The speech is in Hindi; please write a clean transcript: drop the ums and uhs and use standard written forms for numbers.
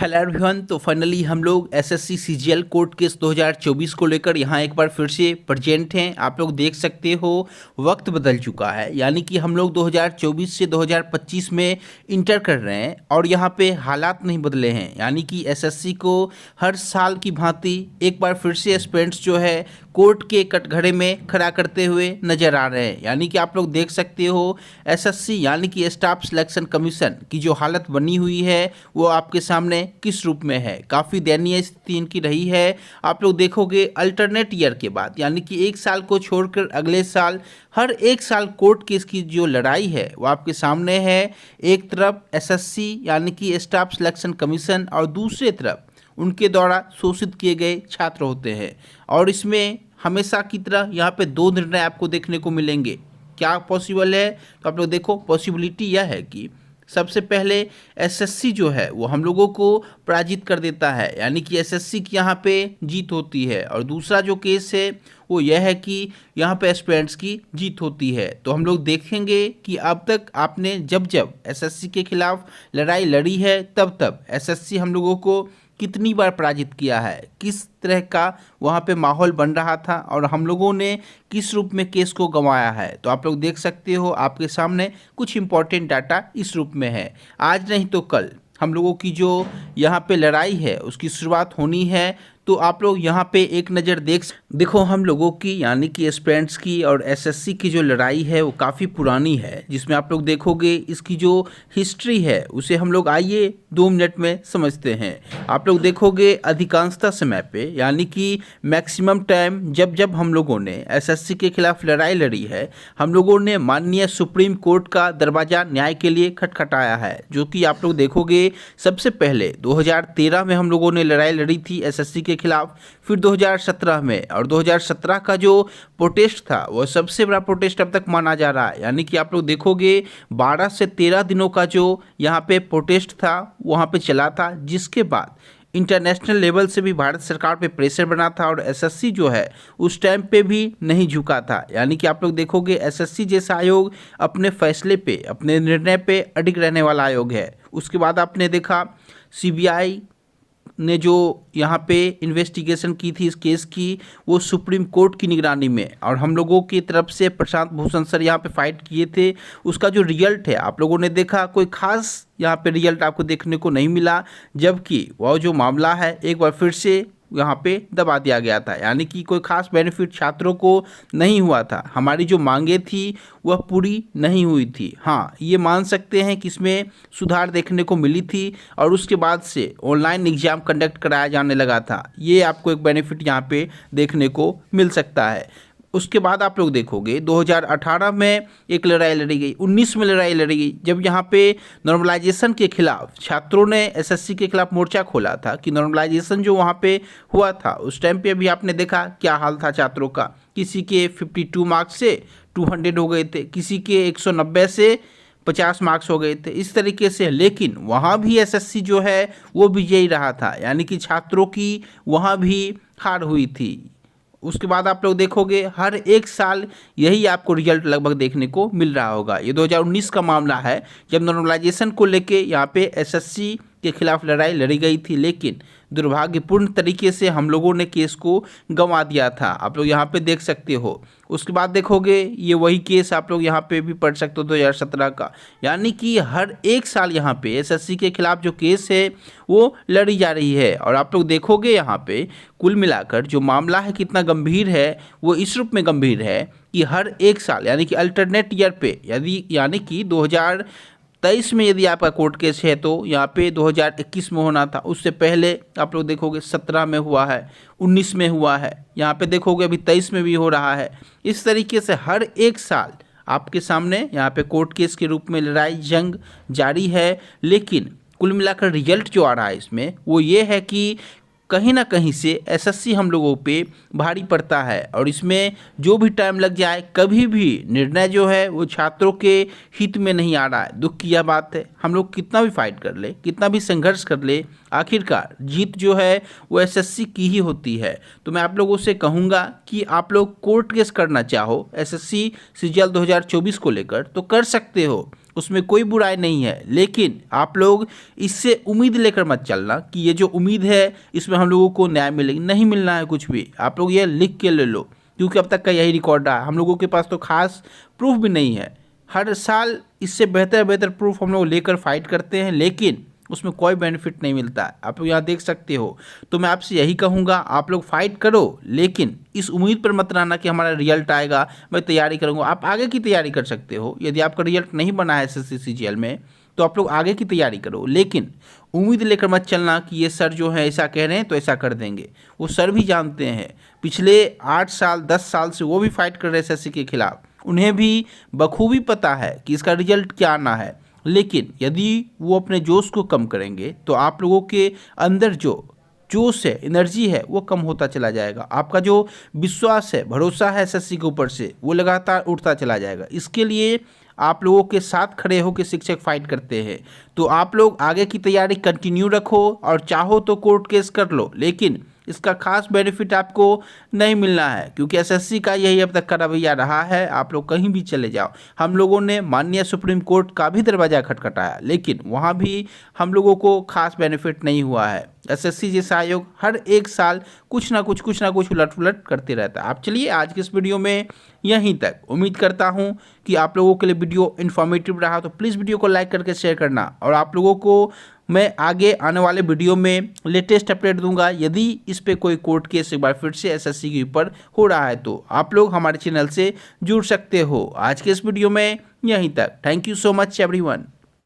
Hello everyone. तो फाइनली हम लोग एसएससी सीजीएल कोर्ट केस 2024 को लेकर यहाँ एक बार फिर से प्रेजेंट हैं। आप लोग देख सकते हो वक्त बदल चुका है, यानी कि हम लोग 2024 से 2025 में इंटर कर रहे हैं और यहाँ पे हालात नहीं बदले हैं। यानी कि एसएससी को हर साल की भांति एक बार फिर से एस्पिरेंट्स जो है कोर्ट के कटघरे में खड़ा करते हुए नजर आ रहे हैं। यानी कि आप लोग देख सकते हो एसएससी यानी कि स्टाफ सिलेक्शन कमीशन की जो हालत बनी हुई है वो आपके सामने किस रूप में है। काफ़ी दयनीय स्थिति इनकी रही है। आप लोग देखोगे अल्टरनेट ईयर के बाद, यानी कि एक साल को छोड़कर अगले साल हर एक साल कोर्ट केस की जो लड़ाई है वो आपके सामने है। एक तरफ एसएससी यानी कि स्टाफ सिलेक्शन कमीशन और दूसरे तरफ उनके द्वारा शोषित किए गए छात्र होते हैं। और इसमें हमेशा की तरह यहाँ पे दो निर्णय आपको देखने को मिलेंगे। क्या पॉसिबल है? तो आप लोग देखो, पॉसिबिलिटी यह है कि सबसे पहले एसएससी जो है वो हम लोगों को पराजित कर देता है, यानी कि एसएससी की यहाँ पे जीत होती है। और दूसरा जो केस है वो यह है कि यहाँ पे एस्पिरेंट्स की जीत होती है। तो हम लोग देखेंगे कि अब तक आपने जब जब एसएससी के खिलाफ लड़ाई लड़ी है तब तब एसएससी हम लोगों को कितनी बार पराजित किया है, किस तरह का वहाँ पे माहौल बन रहा था और हम लोगों ने किस रूप में केस को गंवाया है। तो आप लोग देख सकते हो आपके सामने कुछ इंपॉर्टेंट डाटा इस रूप में है। आज नहीं तो कल हम लोगों की जो यहाँ पे लड़ाई है उसकी शुरुआत होनी है। तो आप लोग यहाँ पे एक नज़र देखो हम लोगों की यानी कि एस्पिरेंट्स की और एसएससी की जो लड़ाई है वो काफ़ी पुरानी है, जिसमें आप लोग देखोगे इसकी जो हिस्ट्री है उसे हम लोग आइए 2 मिनट में समझते हैं। आप लोग देखोगे अधिकांशतः समय पे यानी कि मैक्सिमम टाइम जब जब हम लोगों ने एसएससी के खिलाफ लड़ाई लड़ी है, हम लोगों ने माननीय सुप्रीम कोर्ट का दरवाज़ा न्याय के लिए खटखटाया है। जो कि आप लोग देखोगे सबसे पहले 2013 में हम लोगों ने लड़ाई लड़ी थी एसएससी के खिलाफ, फिर 2017 में, और 2017 का जो प्रोटेस्ट था वो सबसे बड़ा प्रोटेस्ट अब तक माना जा रहा है। यानी कि आप लोग देखोगे 12 से 13 दिनों का जो यहाँ पे प्रोटेस्ट था वहाँ पे चला था, जिसके बाद इंटरनेशनल लेवल से भी भारत सरकार पे प्रेशर बना था और एसएससी जो है उस टाइम पे भी नहीं झुका था। यानी कि आप लोग देखोगे एसएससी जैसा आयोग अपने फैसले पे, अपने निर्णय पे अडिग रहने वाला आयोग है। उसके बाद आपने देखा सीबीआई ने जो यहाँ पे इन्वेस्टिगेशन की थी इस केस की, वो सुप्रीम कोर्ट की निगरानी में, और हम लोगों की तरफ से प्रशांत भूषण सर यहाँ पे फाइट किए थे। उसका जो रिजल्ट है आप लोगों ने देखा, कोई खास यहाँ पे रिजल्ट आपको देखने को नहीं मिला, जबकि वह जो मामला है एक बार फिर से यहाँ पे दबा दिया गया था। यानी कि कोई खास बेनिफिट छात्रों को नहीं हुआ था। हमारी जो मांगे थी वह पूरी नहीं हुई थी। हाँ, ये मान सकते हैं कि इसमें सुधार देखने को मिली थी और उसके बाद से ऑनलाइन एग्जाम कंडक्ट कराया जाने लगा था। ये आपको एक बेनिफिट यहाँ पे देखने को मिल सकता है। उसके बाद आप लोग देखोगे 2018 में एक लड़ाई लड़ी गई, 19 में लड़ाई लड़ी गई, जब यहाँ पे नॉर्मलाइजेशन के खिलाफ छात्रों ने एसएससी के खिलाफ मोर्चा खोला था कि नॉर्मलाइजेशन जो वहाँ पे हुआ था उस टाइम पे भी आपने देखा क्या हाल था छात्रों का। किसी के 52 मार्क्स से 200 हो गए थे, किसी के 190 से 50 मार्क्स हो गए थे, इस तरीके से। लेकिन वहाँ भी एसएससी जो है वो विजयी रहा था, यानी कि छात्रों की वहाँ भी हार हुई थी। उसके बाद आप लोग देखोगे हर एक साल यही आपको रिजल्ट लगभग देखने को मिल रहा होगा। ये 2019 का मामला है जब नॉर्मलाइजेशन को लेके यहाँ पे एसएससी के खिलाफ लड़ाई लड़ी गई थी, लेकिन दुर्भाग्यपूर्ण तरीके से हम लोगों ने केस को गंवा दिया था। आप लोग यहाँ पे देख सकते हो। उसके बाद देखोगे ये वही केस आप लोग यहाँ पे भी पढ़ सकते हो 2017 का। यानी कि हर एक साल यहाँ पे एसएससी के खिलाफ जो केस है वो लड़ी जा रही है। और आप लोग देखोगे यहाँ पे कुल मिलाकर जो मामला है कितना गंभीर है, वो इस रूप में गंभीर है कि हर एक साल यानी कि अल्टरनेट ईयर पे यानी कि 2023 में यदि आपका कोर्ट केस है तो यहाँ पे 2021 में होना था। उससे पहले आप लोग देखोगे 17 में हुआ है, 19 में हुआ है, यहाँ पे देखोगे अभी 23 में भी हो रहा है। इस तरीके से हर एक साल आपके सामने यहाँ पे कोर्ट केस के रूप में लड़ाई जंग जारी है। लेकिन कुल मिलाकर रिजल्ट जो आ रहा है इसमें वो ये है कि कहीं ना कहीं से एसएससी हम लोगों पे भारी पड़ता है। और इसमें जो भी टाइम लग जाए, कभी भी निर्णय जो है वो छात्रों के हित में नहीं आ रहा है। दुख की यह बात है, हम लोग कितना भी फाइट कर ले, कितना भी संघर्ष कर ले, आखिरकार जीत जो है वो एसएससी की ही होती है। तो मैं आप लोगों से कहूँगा कि आप लोग कोर्ट केस करना चाहो एसएससी सीजीएल 2024 को लेकर तो कर सकते हो। उसमें कोई बुराई नहीं है, लेकिन आप लोग इससे उम्मीद लेकर मत चलना कि ये जो उम्मीद है इसमें हम लोगों को न्याय मिलेगी। नहीं मिलना है कुछ भी, आप लोग ये लिख के ले लो, क्योंकि अब तक का यही रिकॉर्ड रहा। हम लोगों के पास तो खास प्रूफ भी नहीं है। हर साल इससे बेहतर बेहतर प्रूफ हम लोग लेकर फाइट करते हैं, लेकिन उसमें कोई बेनिफिट नहीं मिलता है। आप लोग यहाँ देख सकते हो। तो मैं आपसे यही कहूँगा, आप लोग फाइट करो, लेकिन इस उम्मीद पर मत रहना कि हमारा रिजल्ट आएगा, मैं तैयारी करूँगा। आप आगे की तैयारी कर सकते हो। यदि आपका रिजल्ट नहीं बना है SSC CGL में, तो आप लोग आगे की तैयारी करो, लेकिन उम्मीद लेकर मत चलना कि ये सर जो है ऐसा कह रहे हैं तो ऐसा कर देंगे। वो सर भी जानते हैं, पिछले 8 साल 10 साल से वो भी फाइट कर रहे हैं SSC के खिलाफ। उन्हें भी बखूबी पता है कि इसका रिजल्ट क्या आना है, लेकिन यदि वो अपने जोश को कम करेंगे तो आप लोगों के अंदर जो जोश है, एनर्जी है, वो कम होता चला जाएगा। आपका जो विश्वास है, भरोसा है SSC के ऊपर से, वो लगातार उठता चला जाएगा। इसके लिए आप लोगों के साथ खड़े होकर शिक्षक फाइट करते हैं। तो आप लोग आगे की तैयारी कंटिन्यू रखो, और चाहो तो कोर्ट केस कर लो, लेकिन इसका खास बेनिफिट आपको नहीं मिलना है, क्योंकि SSC का यही अब तक का रवैया रहा है। आप लोग कहीं भी चले जाओ, हम लोगों ने माननीय सुप्रीम कोर्ट का भी दरवाज़ा खटखटाया, लेकिन वहाँ भी हम लोगों को खास बेनिफिट नहीं हुआ है। SSC जैसा आयोग हर एक साल कुछ ना कुछ उलट पुलट करते रहता है। आप चलिए आज की इस वीडियो में यहीं तक। उम्मीद करता हूँ कि आप लोगों के लिए वीडियो इन्फॉर्मेटिव रहा, तो प्लीज़ वीडियो को लाइक करके शेयर करना। और आप लोगों को मैं आगे आने वाले वीडियो में लेटेस्ट अपडेट दूंगा। यदि इस पे कोई कोर्ट केस एक बार फिर से SSC के ऊपर हो रहा है, तो आप लोग हमारे चैनल से जुड़ सकते हो। आज के इस वीडियो में यहीं तक। Thank you so much everyone.